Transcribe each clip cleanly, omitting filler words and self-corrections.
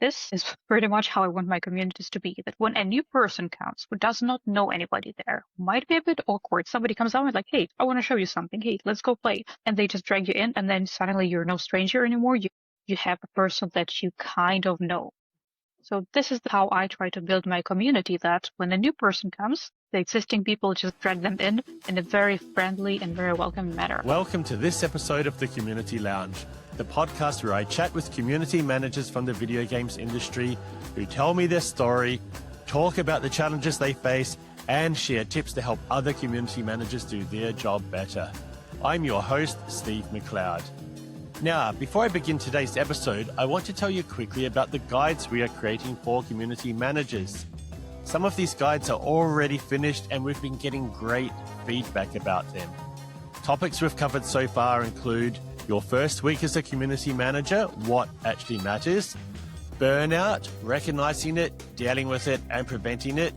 this is pretty much how I want my communities to be, that when a new person comes who does not know anybody there, might be a bit awkward. Somebody comes out and like, hey, I want to show you something. Hey, let's go play. And they just drag you in, and then suddenly you're no stranger anymore. You have a person that you kind of know. So this is how I try to build my community, that when a new person comes, the existing people just drag them in a very friendly and very welcoming manner. Welcome to this episode of the Community Lounge, the podcast where I chat with community managers from the video games industry who tell me their story, talk about the challenges they face, and share tips to help other community managers do their job better. I'm your host, Steve McLeod. Now, before I begin today's episode, I want to tell you quickly about the guides we are creating for community managers. Some of these guides are already finished and we've been getting great feedback about them. Topics we've covered so far include your first week as a community manager, what actually matters, burnout, recognizing it, dealing with it and preventing it,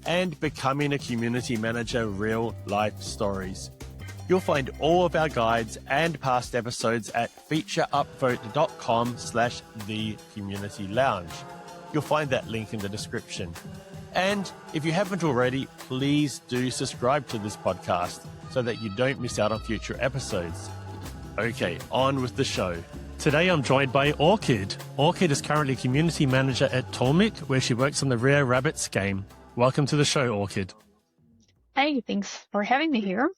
and becoming a community manager, real life stories. You'll find all of our guides and past episodes at featureupvote.com/thecommunitylounge. You'll find that link in the description. And if you haven't already, please do subscribe to this podcast so that you don't miss out on future episodes. Okay, on with the show. Today I'm joined by Orchid. Orchid is currently community manager at THOMIC, where she works on the Rare Rabbits game. Welcome to the show, Orchid. Hey, thanks for having me here.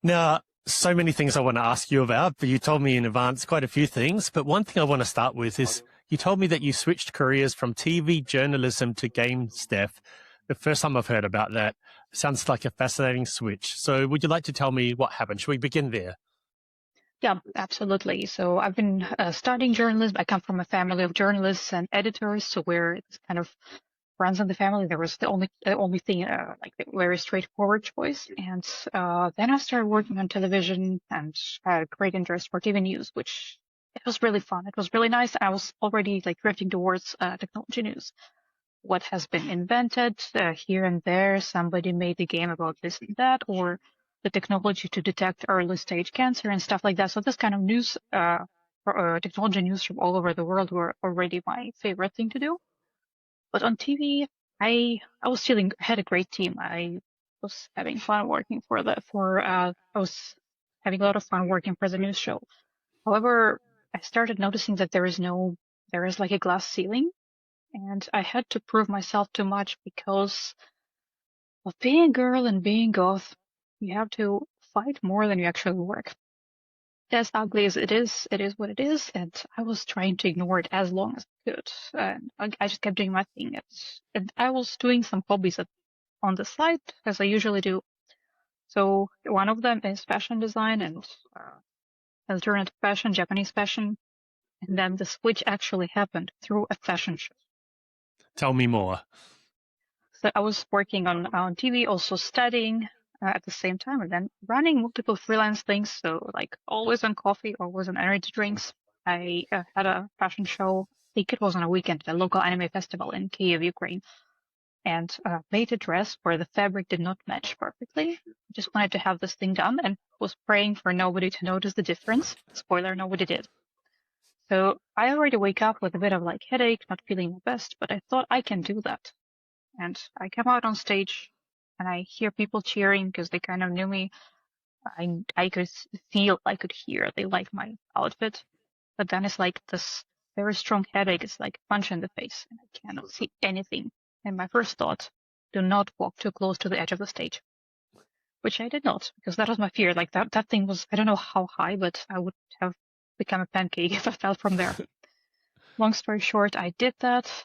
Now, so many things I want to ask you about, but you told me in advance quite a few things. But one thing I want to start with is you told me that you switched careers from TV journalism to game staff. The first time I've heard about that. Sounds like a fascinating switch. So would you like to tell me what happened? Should we begin there? Yeah, absolutely. So I've been studying journalism. I come from a family of journalists and editors, so where it's kind of runs in the family. There was the only thing like a very straightforward choice. And then I started working on television and had a great interest for TV news, which it was really fun. It was really nice. I was already like drifting towards technology news. What has been invented here and there? Somebody made a game about this and that, or the technology to detect early stage cancer and stuff like that. So this kind of news, technology news from all over the world were already my favorite thing to do. But on TV, I had a great team. I was having fun working I was having a lot of fun working for the news show. However, I started noticing that there is like a glass ceiling, and I had to prove myself too much because of being a girl and being goth. You have to fight more than you actually work. As ugly as it is what it is, and I was trying to ignore it as long as I could. And I just kept doing my thing. And I was doing some hobbies on the side, as I usually do. So one of them is fashion design and alternative fashion, Japanese fashion. And then the switch actually happened through a fashion show. Tell me more. So I was working on TV, also studying at the same time, and then running multiple freelance things. So like always on coffee, always on energy drinks. I had a fashion show. I think it was on a weekend at a local anime festival in Kyiv, Ukraine, and made a dress where the fabric did not match perfectly. Just wanted to have this thing done and was praying for nobody to notice the difference. Spoiler, nobody did. So I already wake up with a bit of like headache, not feeling my best, but I thought I can do that. And I come out on stage and I hear people cheering because they kind of knew me. I could feel, I could hear they like my outfit. But then it's like this very strong headache. It's like a punch in the face and I cannot see anything. And my first thought, do not walk too close to the edge of the stage. Which I did not, because that was my fear. Like that thing was, I don't know how high, but I would have become a pancake if I fell from there. Long story short, I did that.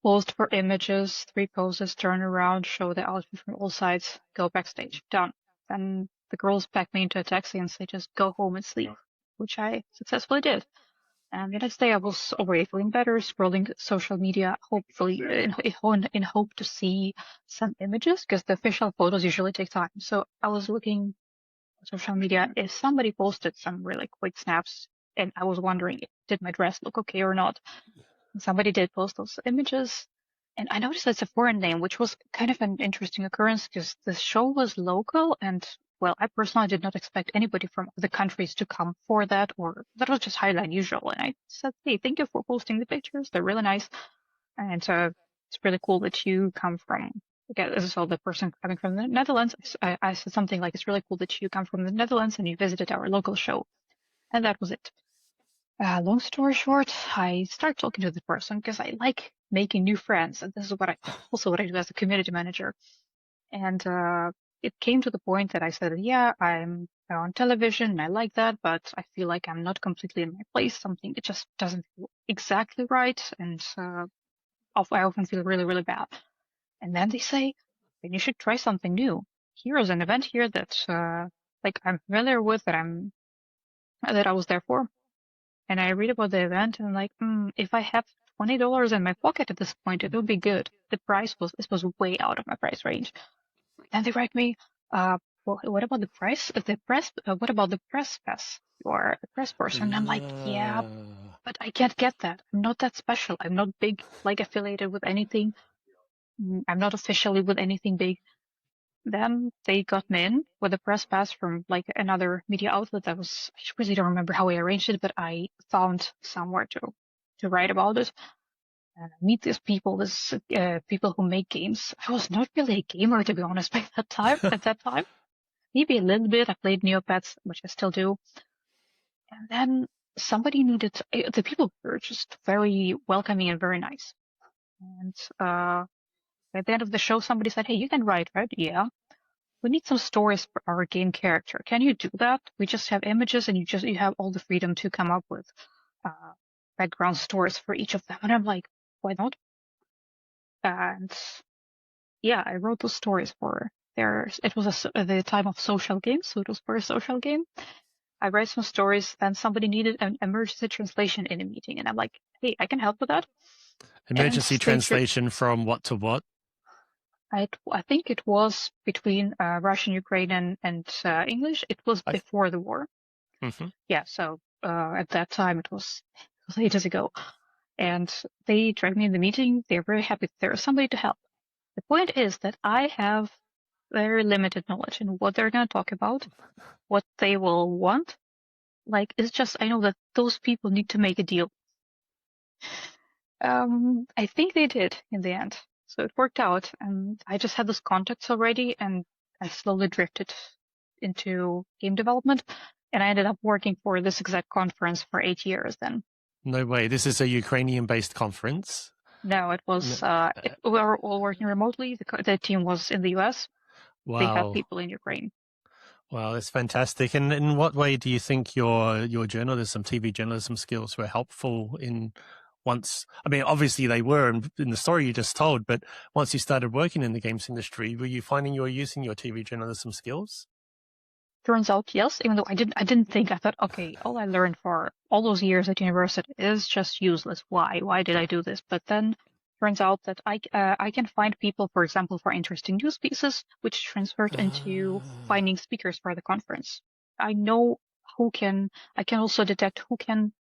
Posed for images, 3 poses, turn around, show the outfit from all sides, go backstage, done. Then the girls pack me into a taxi and say, just go home and sleep, which I successfully did. And the next day I was already feeling better, scrolling social media, hopefully in hope to see some images, because the official photos usually take time. So I was looking at social media if somebody posted some really quick snaps, and I was wondering, did my dress look okay or not? Somebody did post those images, and I noticed it's a foreign name, which was kind of an interesting occurrence because the show was local and well, I personally did not expect anybody from the countries to come for that, or that was just highly unusual. And I said, hey, thank you for posting the pictures. They're really nice. And it's really cool that you come from, again, so the person coming from the Netherlands, I said something like, it's really cool that you come from the Netherlands and you visited our local show. And that was it. Long story short, I started talking to the person because I like making new friends. And this is what I do as a community manager. And it came to the point that I said, yeah, I'm on television and I like that, but I feel like I'm not completely in my place. Something, it just doesn't feel exactly right. And I often feel really, really bad. And then they say, then you should try something new. Here is an event here that like I'm familiar with, that I was there for. And I read about the event and I'm like, if I have $20 in my pocket at this point, it would be good. It was way out of my price range. Then they write me, well, what about the price? What about the press pass? You are a press person. And I'm like, yeah, but I can't get that. I'm not that special. I'm not big, like affiliated with anything. I'm not officially with anything big. Then they got me in with a press pass from like another media outlet. I really don't remember how I arranged it, but I found somewhere to write about it. And I meet these people, people who make games. I was not really a gamer, to be honest, by that time. At that time, maybe a little bit. I played Neopets, which I still do. And then somebody needed. The people were just very welcoming and very nice. And at the end of the show, somebody said, "Hey, you can write, right?" Yeah. We need some stories for our game character. Can you do that? We just have images, and you have all the freedom to come up with background stories for each of them. And I'm like, why not? And yeah, I wrote those stories for theirs. It was the time of social games, so it was for a social game. I write some stories, then somebody needed an emergency translation in a meeting, and I'm like, hey, I can help with that. Emergency translation from what to what? I think it was between Russian, Ukrainian, and English. It was before the war. Mm-hmm. Yeah, so at that time it was ages ago. And they dragged me in the meeting. They're very happy that there is somebody to help. The point is that I have very limited knowledge in what they're going to talk about, what they will want. Like, it's just, I know that those people need to make a deal. I think they did in the end. So it worked out. And I just had those contacts already, and I slowly drifted into game development. And I ended up working for this exact conference for 8 years then. No way. This is a Ukrainian-based conference? No, it was, we were all working remotely. The team was in the US. Wow. They had people in Ukraine. Wow, that's fantastic. And in what way do you think your journalism, TV journalism skills were helpful I mean, obviously they were in the story you just told, but once you started working in the games industry, were you finding you were using your TV journalism skills? Turns out, yes, even though I didn't think, I thought, okay, all I learned for all those years at university is just useless. Why did I do this? But then turns out that I can find people, for example, for interesting news pieces, which transferred into finding speakers for the conference. I know I can also detect who can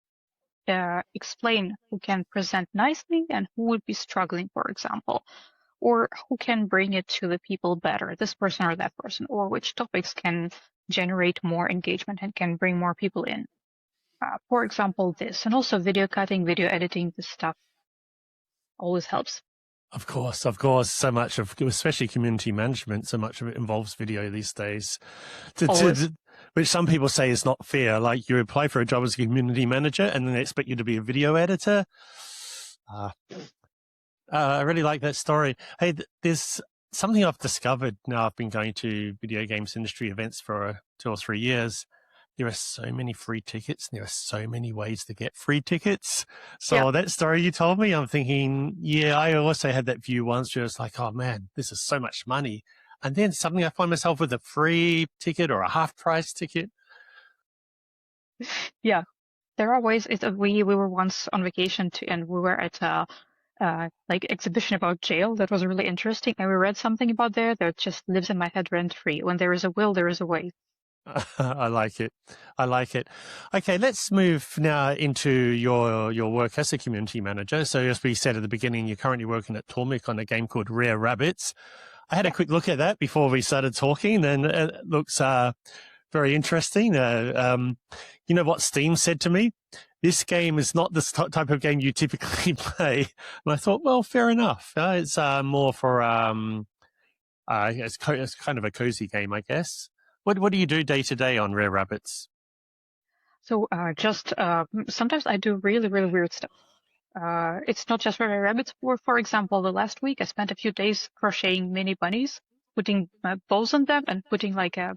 explain, who can present nicely, and who would be struggling, for example, or who can bring it to the people better, this person or that person, or which topics can generate more engagement and can bring more people in. For example, this, and also video cutting, video editing, this stuff always helps. Of course. So much of, especially community management, so much of it involves video these days. Which some people say is not fair. Like you apply for a job as a community manager and then they expect you to be a video editor. I really like that story. Hey, there's something I've discovered now. I've been going to video games industry events for 2 or 3 years. There are so many free tickets. And there are so many ways to get free tickets. So that story you told me, I'm thinking, yeah, I also had that view once where it's like, oh man, this is so much money. And then suddenly I find myself with a free ticket or a half price ticket. Yeah, there are ways. We were once on vacation and we were at a like exhibition about jail that was really interesting, and we read something about there that just lives in my head rent free. When there is a will, there is a way. I like it. Okay, let's move now into your work as a community manager. So as we said at the beginning, you're currently working at THOMIC on a game called Rare Rabbits. I had a quick look at that before we started talking, and it looks very interesting. You know what Steam said to me? This game is not the type of game you typically play. And I thought, well, fair enough. It's more for it's kind of a cozy game, I guess. What do you do day to day on Rare Rabbits? So just sometimes I do really, really weird stuff. It's not just for rabbits. For example, the last week I spent a few days crocheting mini bunnies, putting bows on them and putting like a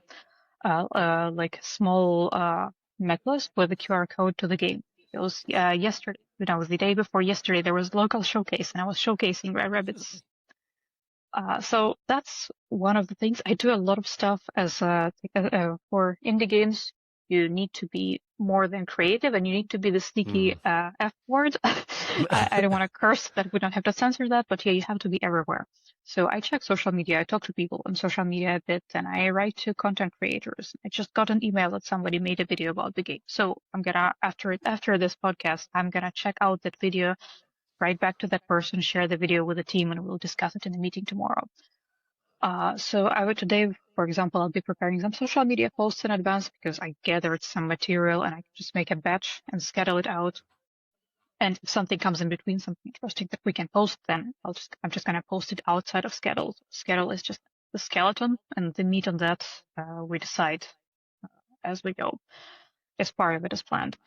small necklace with a QR code to the game. It was yesterday, the day before yesterday, there was a local showcase and I was showcasing rare rabbits. So that's one of the things. I do a lot of stuff as for indie games. You need to be more than creative, and you need to be the sneaky F word. I don't want to curse that. We don't have to censor that, but yeah, you have to be everywhere. So I check social media. I talk to people on social media a bit, and I write to content creators. I just got an email that somebody made a video about the game. So I'm gonna after this podcast, I'm gonna check out that video, write back to that person, share the video with the team, and we'll discuss it in the meeting tomorrow. So I would today, for example, I'll be preparing some social media posts in advance because I gathered some material and I can just make a batch and schedule it out. And if something comes in between, something interesting that we can post, then I'm just gonna post it outside of schedule. Schedule is just the skeleton, and the meat on that we decide as we go. As part of it is planned.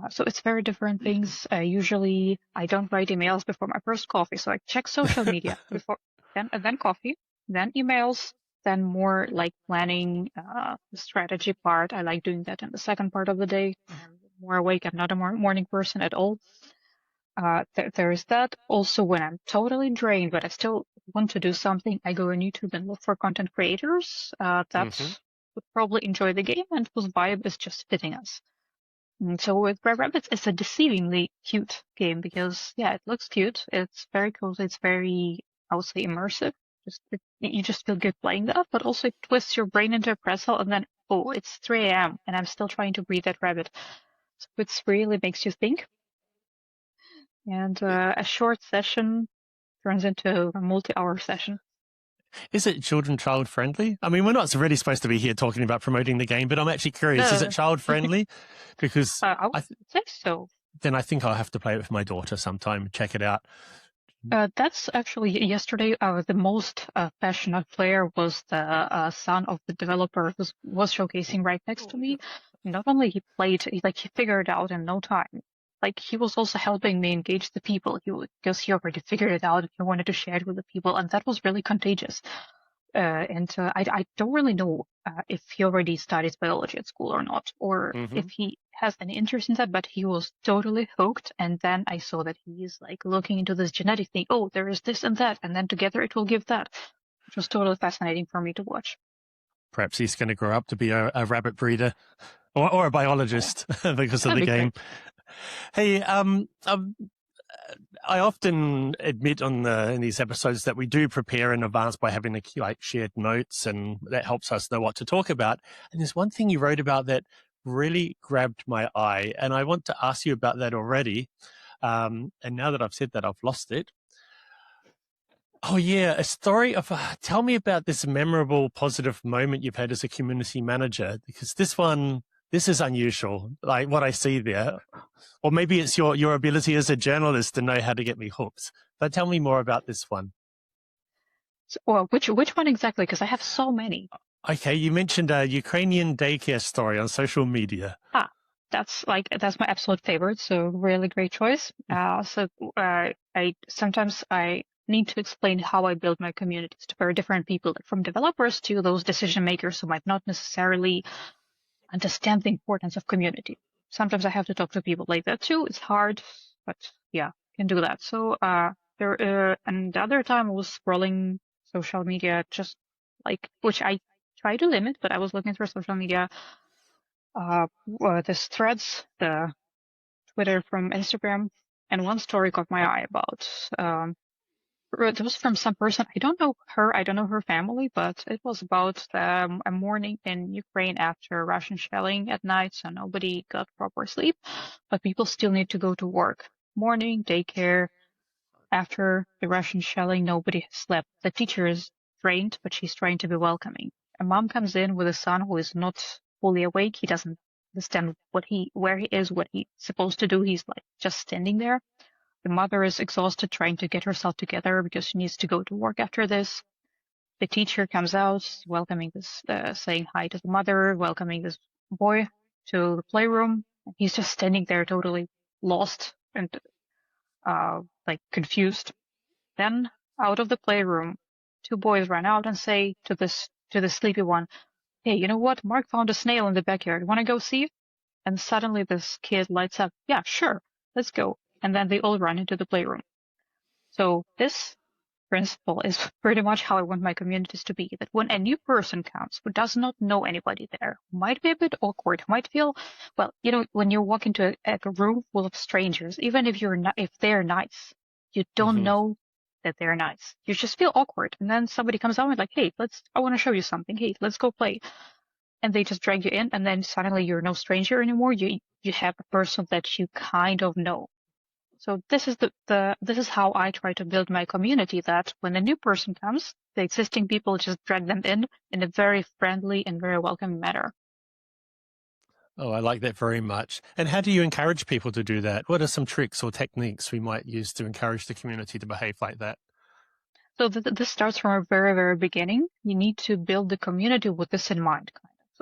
So it's very different things. Usually I don't write emails before my first coffee, so I check social media before, then coffee, then emails, then more like planning the strategy part. I like doing that in the second part of the day. I'm more awake. I'm not a morning person at all. There is that. Also, when I'm totally drained, but I still want to do something, I go on YouTube and look for content creators that would probably enjoy the game and whose vibe is just fitting us. And so with Red Rabbits, it's a deceivingly cute game because, yeah, it looks cute. It's very cozy. It's very, I would say, immersive. You just feel good playing that, but also it twists your brain into a pretzel and then, oh, it's 3 a.m. and I'm still trying to breed that rabbit. So it really makes you think. And a short session turns into a multi-hour session. Is it child friendly? I mean, we're not really supposed to be here talking about promoting the game, but I'm actually curious. Is it child friendly? Because I would say so. Then I think I'll have to play it with my daughter sometime. Check it out. That's actually yesterday. The most passionate player was the son of the developer who was showcasing right next to me. Not only he played, he figured it out in no time. Like he was also helping me engage the people. Because he already figured it out and he wanted to share it with the people, and that was really contagious. I don't really know if he already studied biology at school or not, or if he has any interest in that, but he was totally hooked. And then I saw that he's like looking into this genetic thing. Oh, there is this and that, and then together it will give that, which was totally fascinating for me to watch. Perhaps he's going to grow up to be a rabbit breeder or a biologist because of the game. Hey, I often admit in these episodes that we do prepare in advance by having shared notes, and that helps us know what to talk about. And there's one thing you wrote about that really grabbed my eye, and I want to ask you about that already. And now that I've said that, I've lost it. Oh yeah, a story of. Tell me about this memorable, positive moment you've had as a community manager, because this is unusual, like what I see there. Or maybe it's your ability as a journalist to know how to get me hooked. But tell me more about this one. So, well, which one exactly? Because I have so many. Okay, you mentioned a Ukrainian daycare story on social media. That's my absolute favorite. So really great choice. I sometimes need to explain how I build my communities to very different people, from developers to those decision makers who might not necessarily understand the importance of community. Sometimes I have to talk to people like that too. It's hard, but yeah, can do that. So and the other time I was scrolling social media, just which I try to limit, but I was looking through social media, this Threads, the Twitter from Instagram, and one story caught my eye about. It was from some person. I don't know her. I don't know her family, but it was about a morning in Ukraine after Russian shelling at night, so nobody got proper sleep, but people still need to go to work. Morning, daycare. After the Russian shelling, nobody slept. The teachers drained, but she's trying to be welcoming. A mom comes in with a son who is not fully awake. He doesn't understand where he is, what he's supposed to do. He's like just standing there. The mother is exhausted, trying to get herself together because she needs to go to work after this. The teacher comes out, welcoming this, saying hi to the mother, welcoming this boy to the playroom. He's just standing there, totally lost and like confused. Then out of the playroom, two boys run out and say to the sleepy one, "Hey, you know what? Mark found a snail in the backyard. Want to go see?" And suddenly this kid lights up. "Yeah, sure, let's go." And then they all run into the playroom. So this principle is pretty much how I want my communities to be. That when a new person comes who does not know anybody there, might be a bit awkward, might feel, well, when you walk into a room full of strangers, even if if they're nice, you don't know that they're nice. You just feel awkward. And then somebody comes out and like, "Hey, I want to show you something. Hey, let's go play." And they just drag you in, and then suddenly you're no stranger anymore. You have a person that you kind of know. So this is this is how I try to build my community, that when a new person comes, the existing people just drag them in a very friendly and very welcoming manner. Oh, I like that very much. And how do you encourage people to do that? What are some tricks or techniques we might use to encourage the community to behave like that? So this starts from a very, very beginning. You need to build the community with this in mind.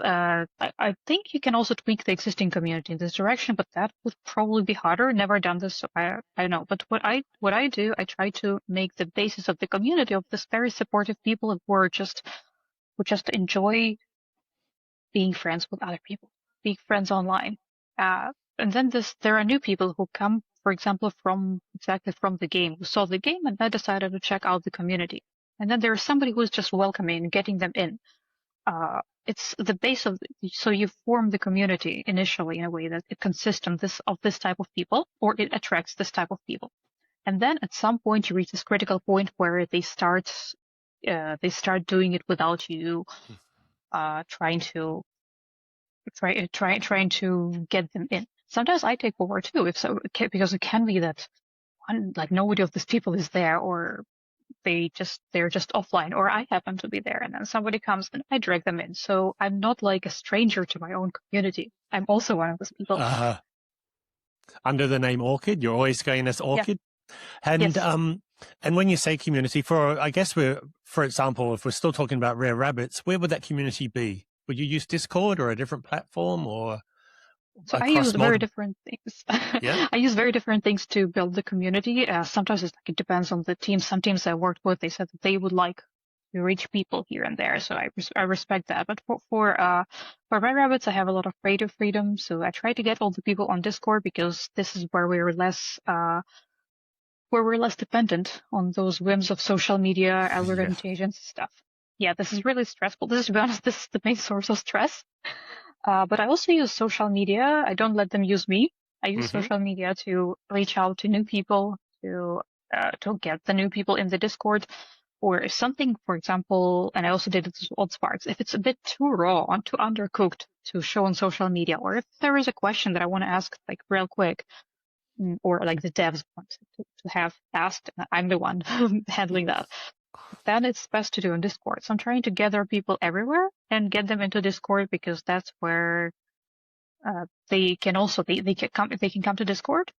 I think you can also tweak the existing community in this direction, but that would probably be harder. Never done this, so I know. But what I do, I try to make the basis of the community of this very supportive people who just enjoy being friends with other people, being friends online. And then there are new people who come, for example, exactly from the game, who saw the game and then decided to check out the community. And then there's somebody who's just welcoming, getting them in. It's the base so you form the community initially in a way that it consists of this type of people, or it attracts this type of people. And then at some point you reach this critical point where they start doing it without you trying to get them in. Sometimes I take over too, because it can be that like nobody of these people is there, or they're just offline, or I happen to be there, and then somebody comes and I drag them in. So I'm not like a stranger to my own community. I'm also one of those people. Under the name Orchid, you're always going as Orchid. Yeah. And yes. And when you say community, for example, if we're still talking about rare rabbits, where would that community be? Would you use Discord or a different platform, or? So I use very different things. Yeah. I use very different things to build the community. Sometimes it depends on the team. Some teams I worked with, they said that they would like to reach people here and there. So I respect that. But for Red Rabbits, I have a lot of creative freedom. So I try to get all the people on Discord, because this is where we're less dependent on those whims of social media, algorithm changes, stuff. Yeah, this is really stressful. To be honest, this is the main source of stress. But I also use social media. I don't let them use me. I use social media to reach out to new people, to get the new people in the Discord. Or if something, for example, and I also did it with Old Sparks, if it's a bit too raw and too undercooked to show on social media, or if there is a question that I want to ask like real quick, or like the devs want to have asked, and I'm the one handling that, then it's best to do in Discord. So I'm trying to gather people everywhere and get them into Discord, because that's where they can come to Discord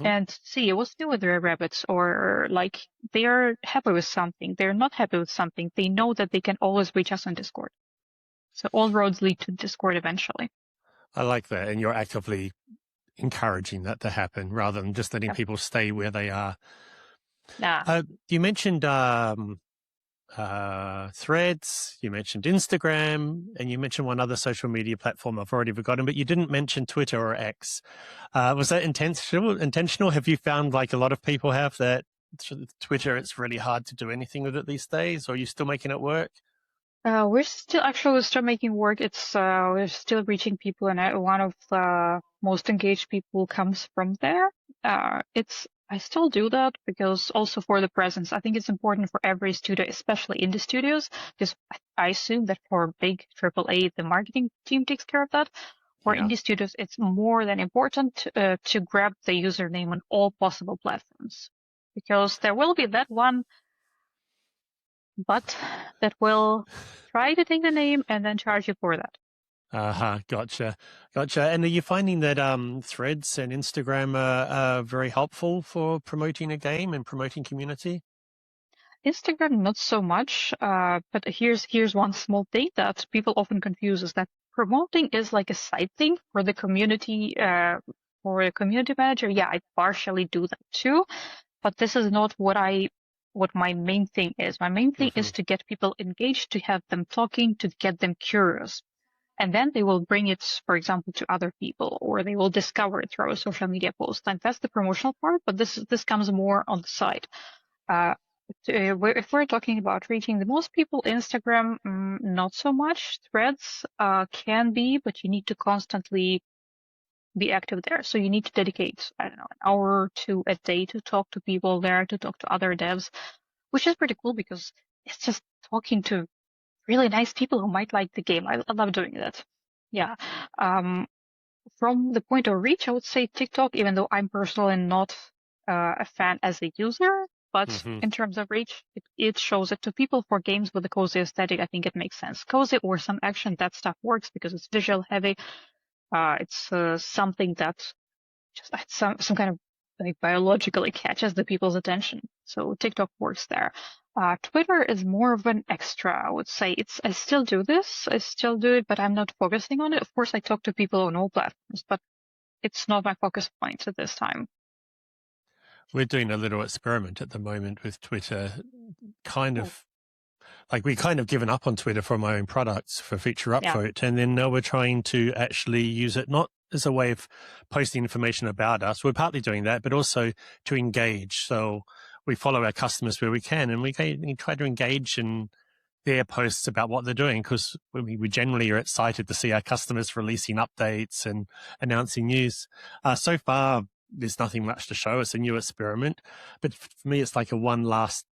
and see what's new with their rabbits, or like they are happy with something, they're not happy with something. They know that they can always reach us on Discord. So all roads lead to Discord eventually. I like that, and you're actively encouraging that to happen rather than just letting people stay where they are. Yeah. You mentioned Threads, you mentioned Instagram, and you mentioned one other social media platform I've already forgotten, but you didn't mention Twitter or X. Was that intentional? Have you found, like a lot of people have, that Twitter, it's really hard to do anything with it these days, or are you still making it work? We're still making work. We're still reaching people, and one of the most engaged people comes from there. I still do that because also for the presence, I think it's important for every studio, especially indie studios, because I assume that for big AAA, the marketing team takes care of that. For indie studios, it's more than important to grab the username on all possible platforms, because there will be that one bot that will try to take the name and then charge you for that. Gotcha. And are you finding that Threads and Instagram are very helpful for promoting a game and promoting community? Instagram, not so much. But here's one small thing that people often confuse is that promoting is like a side thing for the community, for a community manager. Yeah, I partially do that too, but this is not what my main thing is. My main thing is to get people engaged, to have them talking, to get them curious. And then they will bring it, for example, to other people, or they will discover it through a social media post. And that's the promotional part, but this comes more on the side. If we're talking about reaching the most people, Instagram, not so much. Threads can be, but you need to constantly be active there. So you need to dedicate, I don't know, an hour or two a day to talk to people there, to talk to other devs, which is pretty cool because it's just talking to really nice people who might like the game. I love doing that. Yeah. From the point of reach, I would say TikTok, even though I'm personally not a fan as a user, but in terms of reach, it shows it to people for games with a cozy aesthetic. I think it makes sense. Cozy or some action, that stuff works because it's visual heavy. It's something that just some kind of like biologically catches the people's attention. So TikTok works there. Twitter is more of an extra, I would say. I still do this. I still do it, but I'm not focusing on it. Of course, I talk to people on all platforms, but it's not my focus point at this time. We're doing a little experiment at the moment with Twitter, we kind of given up on Twitter for my own products for Feature Upvote, and then now we're trying to actually use it not as a way of posting information about us. We're partly doing that, but also to engage. So we follow our customers where we can, and we try to engage in their posts about what they're doing, because we generally are excited to see our customers releasing updates and announcing news. So far, there's nothing much to show. It's a new experiment, but for me, it's like a one last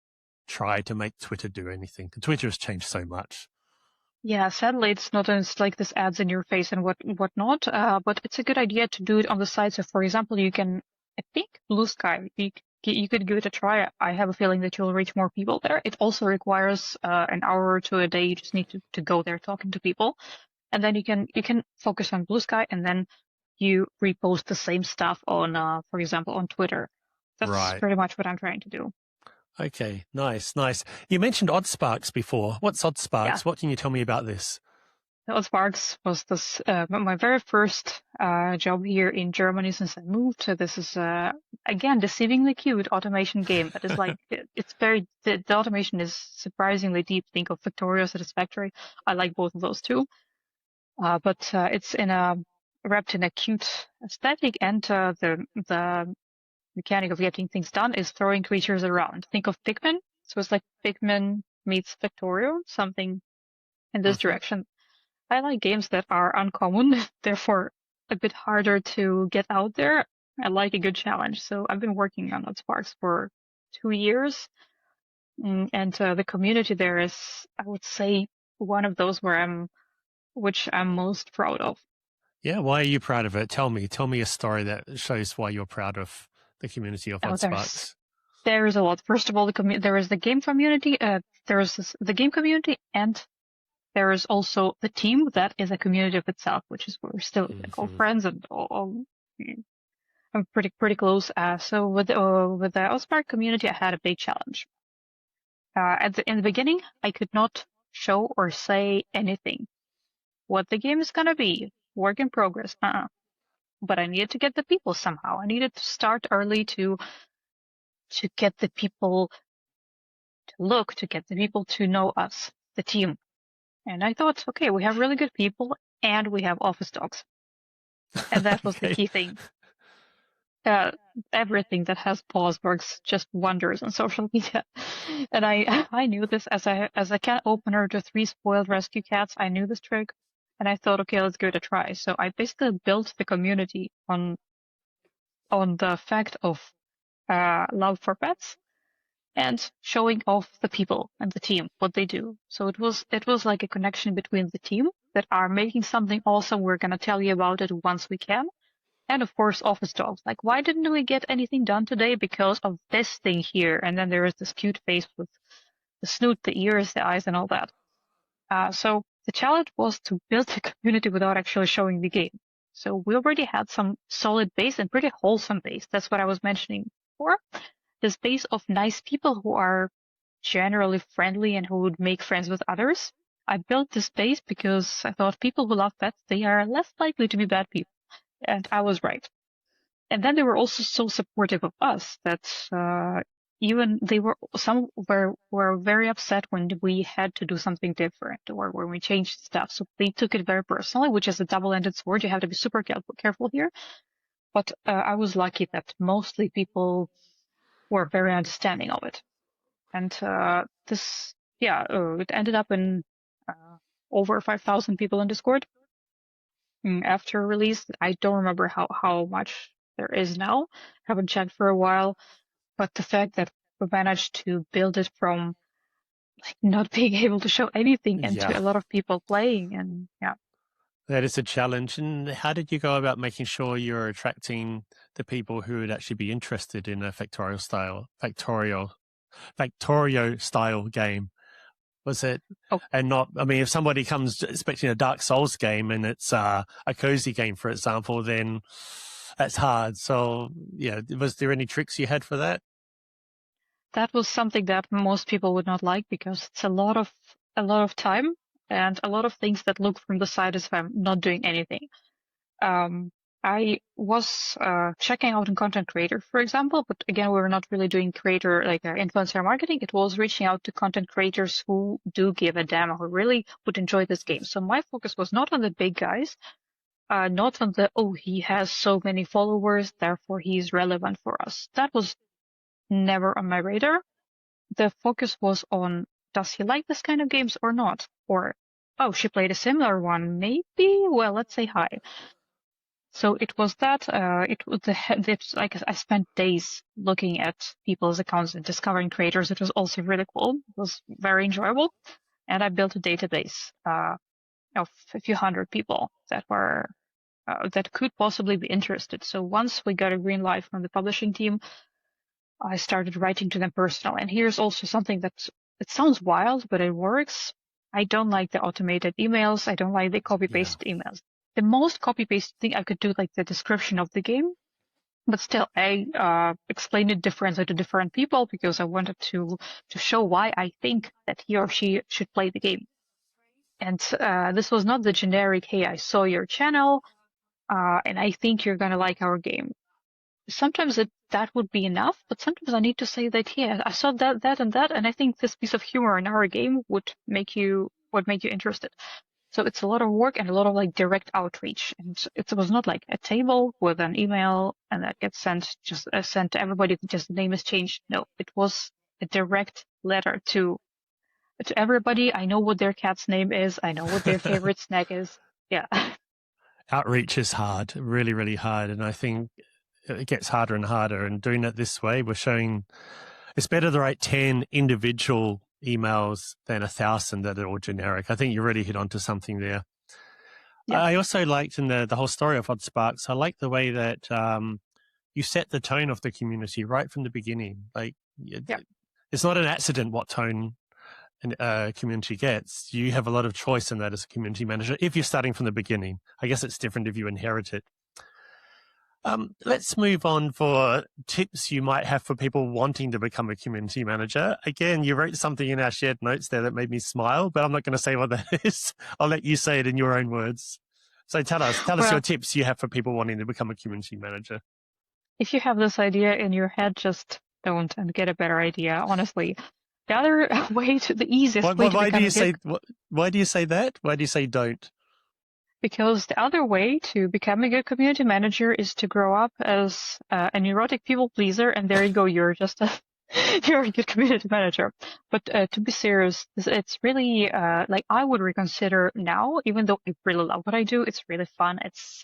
try to make Twitter do anything. Twitter has changed so much. Yeah, sadly, it's not as like this ads in your face and whatnot. But it's a good idea to do it on the side. So, for example, you can, I think, Blue Sky. You could give it a try. I have a feeling that you'll reach more people there. It also requires an hour or two a day. You just need to go there talking to people, and then you can focus on Blue Sky, and then you repost the same stuff on, for example, on Twitter. That's pretty much what I'm trying to do. Okay, nice. You mentioned OddSparks before. What's OddSparks? Yeah. What can you tell me about this? OddSparks was this my very first job here in Germany since I moved. This is again deceivingly cute automation game, but it's like the automation is surprisingly deep. Think of Victoria Satisfactory. I like both of those too, but it's wrapped in a cute aesthetic, and the mechanic of getting things done is throwing creatures around. Think of Pikmin. So it's like Pikmin meets Victoria, something in this direction. I like games that are uncommon, therefore a bit harder to get out there. I like a good challenge. So I've been working on OddSparks for 2 years. And the community there is, I would say, one of those which I'm most proud of. Yeah, why are you proud of it? Tell me a story that shows why you're proud of the community of OddSparks. There's a lot. First of all, there is the game community. The game community, and there is also the team that is a community of itself, which is we're still like all friends and all I'm pretty close. So with the OddSpark community, I had a big challenge. In the beginning, I could not show or say anything. What the game is gonna be, work in progress. But I needed to get the people somehow. I needed to start early to get the people to get the people to know us, the team. And I thought, okay, we have really good people and we have office dogs. And that was the key thing. Everything that has paws works just wonders on social media. And I knew this as a cat opener to 3 spoiled rescue cats. I knew this trick. And I thought, okay, let's give it a try. So I basically built the community on the fact of love for pets and showing off the people and the team, what they do. So it was like a connection between the team that are making something awesome. We're going to tell you about it once we can. And of course, office dogs. Like, why didn't we get anything done today? Because of this thing here. And then there is this cute face with the snoot, the ears, the eyes, and all that. So the challenge was to build a community without actually showing the game. So we already had some solid base and pretty wholesome base. That's what I was mentioning before. This base of nice people who are generally friendly and who would make friends with others. I built this base because I thought people who love pets, they are less likely to be bad people. And I was right. And then they were also so supportive of us that even some were very upset when we had to do something different or when we changed stuff. So they took it very personally, which is a double-ended sword. You have to be super careful here. But I was lucky that mostly people were very understanding of it. And it ended up in over 5,000 people in Discord after release. I don't remember how much there is now. Haven't checked for a while. But the fact that we managed to build it from like not being able to show anything and to a lot of people playing, and That is a challenge. And how did you go about making sure you're attracting the people who would actually be interested in a Factorio style game? Was it, and not, I mean, if somebody comes expecting a Dark Souls game and it's a cozy game, for example, then that's hard. So, yeah, was there any tricks you had for that? That was something that most people would not like because it's a lot of time and a lot of things that look from the side as if I'm not doing anything. I was checking out in content creator, for example, but again, we were not really doing creator like influencer marketing. It was reaching out to content creators who do give a damn, who really would enjoy this game. So my focus was not on the big guys, not on he has so many followers, therefore he's relevant for us. That was never on my radar. The focus was on, does he like this kind of games or not? Or, she played a similar one, maybe? Well, let's say hi. So it was that, like I spent days looking at people's accounts and discovering creators. It was also really cool. It was very enjoyable. And I built a database, of a few hundred people that could possibly be interested. So once we got a green light from the publishing team, I started writing to them personally. And here's also something it sounds wild, but it works. I don't like the automated emails. I don't like the copy-paste emails. The most copy-paste thing I could do, like the description of the game, but still I explained it differently to different people because I wanted to show why I think that he or she should play the game. And this was not the generic, hey, I saw your channel, and I think you're going to like our game. Sometimes that would be enough, but sometimes I need to say that, yeah, I saw that, and I think this piece of humor in our game would make you interested. So it's a lot of work and a lot of like direct outreach. And it was not like a table with an email and that gets sent to everybody, just the name is changed. No, it was a direct letter to everybody. I know what their cat's name is. I know what their favorite snack is. Yeah. Outreach is hard, really, really hard. And I think it gets harder and harder. And doing it this way, we're showing it's better to write 10 individual emails than 1,000 that are all generic. I think you really hit onto something there. Yeah. I also liked in the whole story of Hot Sparks, I like the way that you set the tone of the community right from the beginning. Like, it's not an accident what tone a community gets. You have a lot of choice in that as a community manager if you're starting from the beginning. I guess it's different if you inherit it. Let's move on for tips you might have for people wanting to become a community manager. Again, you wrote something in our shared notes there that made me smile, but I'm not going to say what that is. I'll let you say it in your own words. So tell us your tips you have for people wanting to become a community manager. If you have this idea in your head, just don't and get a better idea, honestly. The other way the easiest way to become why do you say that? Why do you say don't? Because the other way to becoming a community manager is to grow up as a neurotic people pleaser, and there you go, you're just you're a good community manager. But to be serious, it's really like I would reconsider now, even though I really love what I do. It's really fun. It's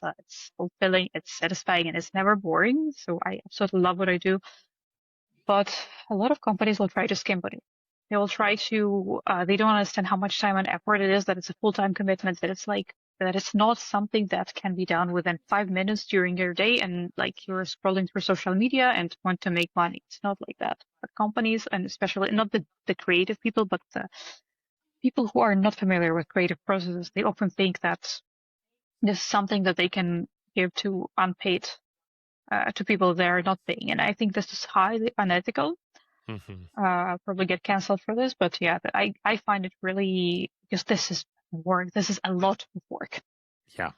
fulfilling. It's satisfying, and it's never boring. So I absolutely love what I do. But a lot of companies will try to skimp on it. They will try to. They don't understand how much time and effort it is. That it's a full-time commitment. That it's not something that can be done within 5 minutes during your day and like you're scrolling through social media and want to make money. It's not like that. companies, and especially not the creative people, but the people who are not familiar with creative processes, they often think that this is something that they can give to unpaid to people they're not paying. And I think this is highly unethical. Probably get canceled for this, but yeah, I find it really, because this is work. This is a lot of work. Yeah.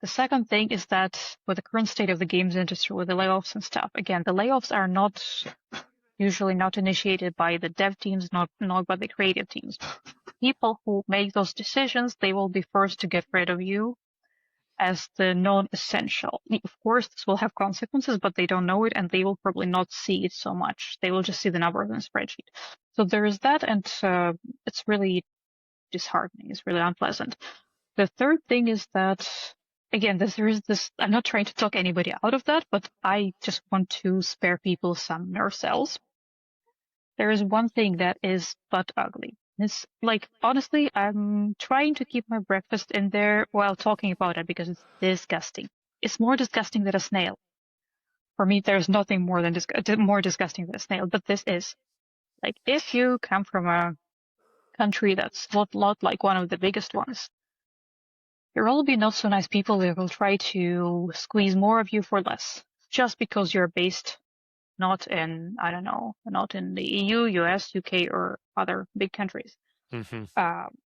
The second thing is that with the current state of the games industry, with the layoffs and stuff, again, the layoffs are not usually not initiated by the dev teams, not by the creative teams. People who make those decisions, they will be first to get rid of you as the non-essential. Of course, this will have consequences, but they don't know it, and they will probably not see it so much. They will just see the numbers in a spreadsheet. So there is that, and it's really disheartening. It's really unpleasant. The third thing is that, again, there is this, I'm not trying to talk anybody out of that, but I just want to spare people some nerve cells. There is one thing that is but ugly. It's like, honestly, I'm trying to keep my breakfast in there while talking about it because it's disgusting. It's more disgusting than a snail. For me, there's nothing more than more disgusting than a snail, but this is. Like, if you come from a country that's not like one of the biggest ones, there will be not so nice people that will try to squeeze more of you for less, just because you're based not in, I don't know, not in the EU, US, UK, or other big countries.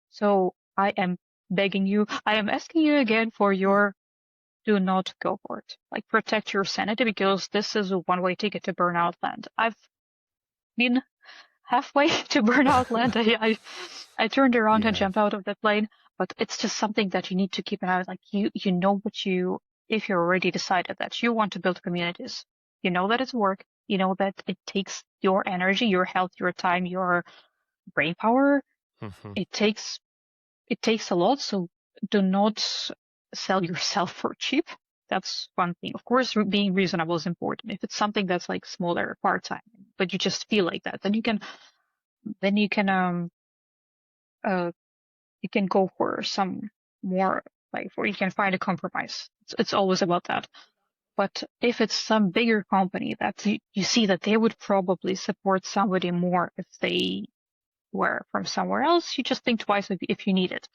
So I am begging you, I am asking you again for your do not go for it. Like, protect your sanity, because this is a one-way ticket to burnout land. I've been halfway to burnout land. I turned around and jumped out of the plane, but it's just something that you need to keep an eye on. Like, you know what if you're already decided that you want to build communities, you know that it's work, you know that it takes your energy, your health, your time, your brain power. It takes a lot. So do not sell yourself for cheap. That's one thing. Of course, being reasonable is important. If it's something that's like smaller, part-time, but you just feel like that, then you can go for some more, like, or you can find a compromise. It's always about that. But if it's some bigger company that you see that they would probably support somebody more if they were from somewhere else, you just think twice if you need it.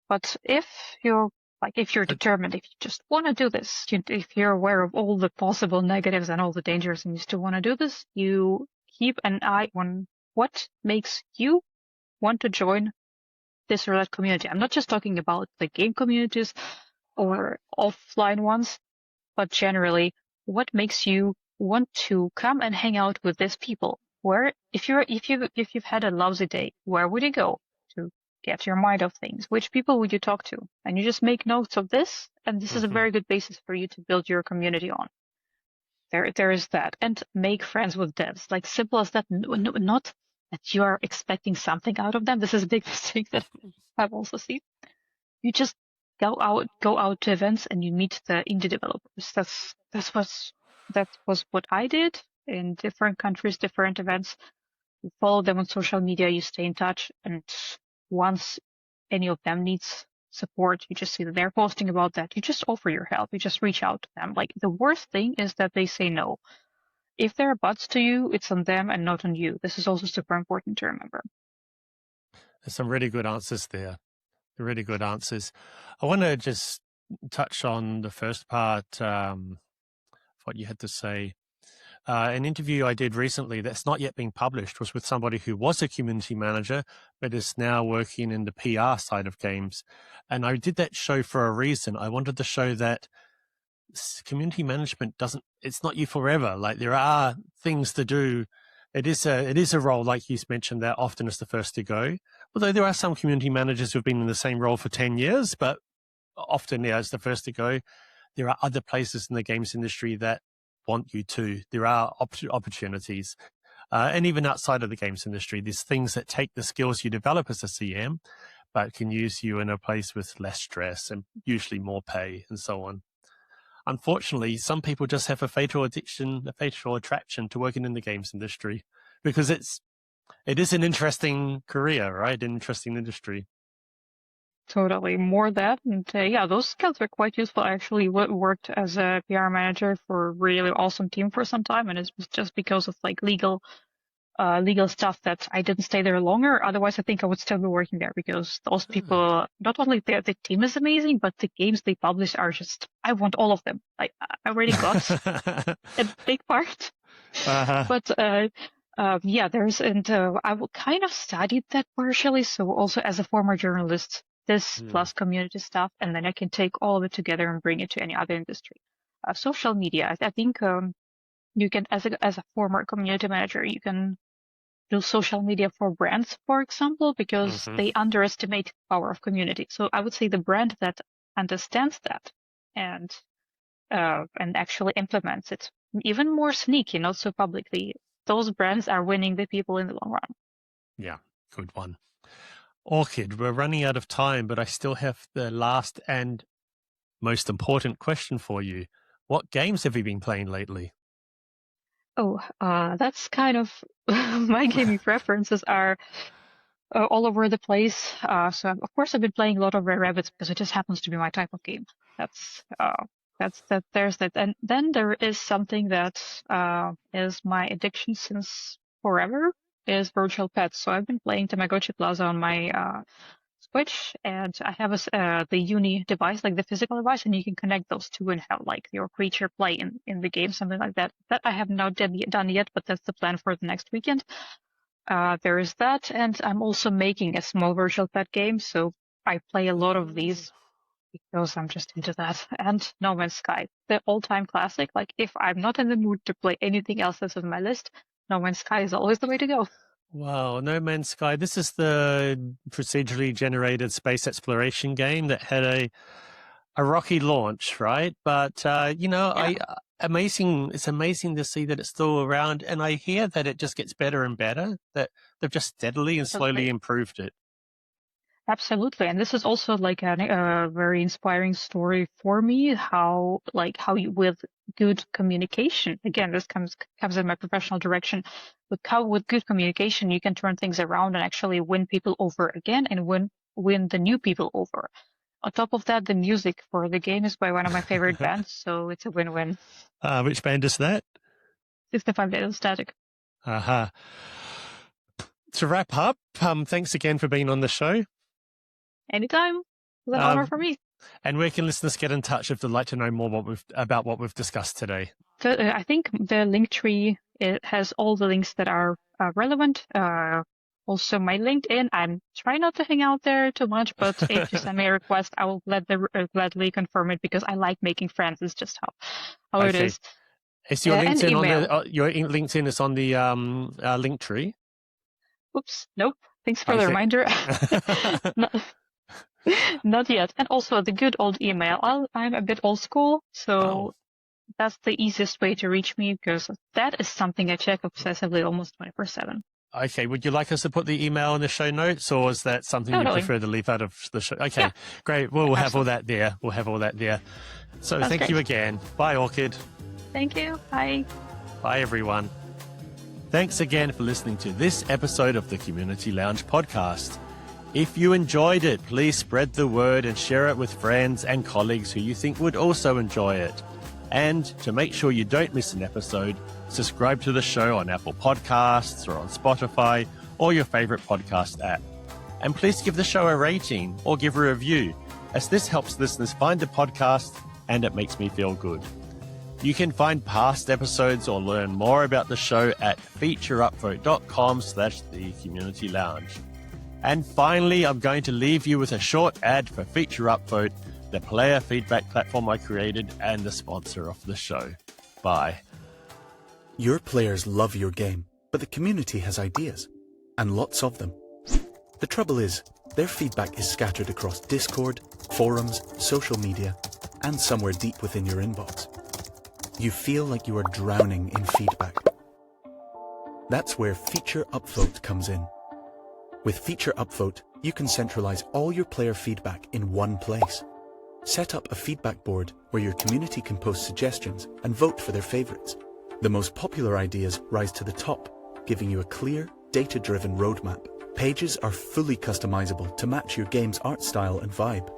But if you're determined, if you just want to do this, if you're aware of all the possible negatives and all the dangers and you still want to do this, you keep an eye on what makes you want to join this or that community. I'm not just talking about the game communities or offline ones, but generally, what makes you want to come and hang out with these people? Where, if you've had a lousy day, where would you go to get your mind off things? Which people would you talk to? And you just make notes of this, and this is a very good basis for you to build your community on. There is that, and make friends with devs. Like, simple as that. Not that you are expecting something out of them. This is a big mistake that I've also seen. You just go out to events and you meet the indie developers. That was what I did in different countries, different events. You follow them on social media, you stay in touch, and once any of them needs support, you just see that they're posting about that. You just offer your help. You just reach out to them. Like, the worst thing is that they say no. If they're butts to you, it's on them and not on you. This is also super important to remember. There's some really good answers there. Really good answers. I want to just touch on the first part, what you had to say. An interview I did recently that's not yet being published was with somebody who was a community manager, but is now working in the PR side of games. And I did that show for a reason. I wanted to show that community management it's not you forever. Like, there are things to do. It is a role, like you mentioned, that often is the first to go. Although there are some community managers who've been in the same role for 10 years, but often, it's the first to go. There are other places in the games industry that want you to. There are opportunities. And even outside of the games industry, there's things that take the skills you develop as a CM, but can use you in a place with less stress and usually more pay and so on. Unfortunately, some people just have a fatal attraction to working in the games industry because it is an interesting career, right? An interesting industry. Totally, more that, and yeah, those skills were quite useful. I actually worked as a PR manager for a really awesome team for some time, and it was just because of like legal stuff that I didn't stay there longer. Otherwise, I think I would still be working there because those people, not only the team is amazing, but the games they publish are just, I want all of them. I already got a big part, but yeah, I kind of studied that partially. So also as a former journalist, this plus community stuff, and then I can take all of it together and bring it to any other industry. Social media, I think you can, as a former community manager, you can do social media for brands, for example, because they underestimate the power of community. So I would say the brand that understands that and actually implements it, even more sneaky, not so publicly, those brands are winning the people in the long run. Yeah, good one. Orchid, we're running out of time, but I still have the last and most important question for you. What games have you been playing lately? Oh, that's kind of my gaming preferences are all over the place. So of course I've been playing a lot of Rare Rabbits because it just happens to be my type of game. That's that. There's that, and then there is something that is my addiction since forever, is virtual pets. So I've been playing Tamagotchi Plaza on my Switch, and I have the Uni device, like the physical device, and you can connect those two and have like your creature play in the game, something like that. That I have not done yet, but that's the plan for the next weekend. There is that, and I'm also making a small virtual pet game, so I play a lot of these because I'm just into that. And No Man's Sky, the all-time classic. Like if I'm not in the mood to play anything else that's on my list, No Man's Sky is always the way to go. Wow, No Man's Sky. This is the procedurally generated space exploration game that had a rocky launch, right? But Yeah. Amazing. It's amazing to see that it's still around, and I hear that it just gets better and better. That they've just steadily and slowly improved it. Absolutely, and this is also like a very inspiring story for me. How you, with good communication, again, this comes in my professional direction. With good communication, you can turn things around and actually win people over again, and win the new people over. On top of that, the music for the game is by one of my favorite bands, so it's a win-win. Which band is that? 65 Days of Static. To wrap up, thanks again for being on the show. Anytime. It's an honor for me. And where can listeners get in touch if they'd like to know more about what we've discussed today? I think the link tree, it has all the links that are relevant. Also, my LinkedIn, I'm trying not to hang out there too much, but if you send me a request, I will gladly confirm it because I like making friends. It's just how it is. Is your LinkedIn your LinkedIn is on the link tree? Oops, nope. Thanks for the reminder. Not yet. And also the good old email. I'm a bit old school, so that's the easiest way to reach me because that is something I check obsessively almost 24/7. Okay, would you like us to put the email in the show notes, or is that something you prefer to leave out of the show? Okay, great. We'll have all that there. So thank you again. Bye, Orchid. Thank you. Bye. Bye, everyone. Thanks again for listening to this episode of the Community Lounge podcast. If you enjoyed it, please spread the word and share it with friends and colleagues who you think would also enjoy it. And to make sure you don't miss an episode, subscribe to the show on Apple Podcasts or on Spotify or your favorite podcast app. And please give the show a rating or give a review, as this helps listeners find the podcast and it makes me feel good. You can find past episodes or learn more about the show at featureupvote.com/the Community Lounge. And finally, I'm going to leave you with a short ad for Feature Upvote, the player feedback platform I created and the sponsor of the show. Bye. Your players love your game, but the community has ideas, and lots of them. The trouble is, their feedback is scattered across Discord, forums, social media, and somewhere deep within your inbox. You feel like you are drowning in feedback. That's where Feature Upvote comes in. With Feature Upvote, you can centralize all your player feedback in one place. Set up a feedback board where your community can post suggestions and vote for their favorites. The most popular ideas rise to the top, giving you a clear, data-driven roadmap. Pages are fully customizable to match your game's art style and vibe.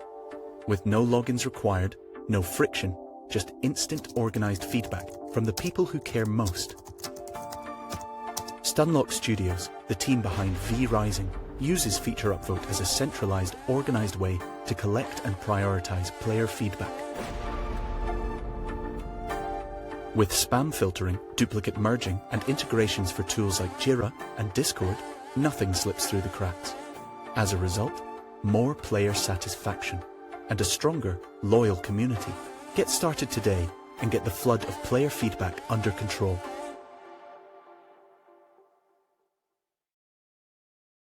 With no logins required, no friction, just instant organized feedback from the people who care most. Stunlock Studios, the team behind V Rising, uses Feature Upvote as a centralized, organized way to collect and prioritize player feedback. With spam filtering, duplicate merging, and integrations for tools like Jira and Discord, nothing slips through the cracks. As a result, more player satisfaction and a stronger, loyal community. Get started today and get the flood of player feedback under control.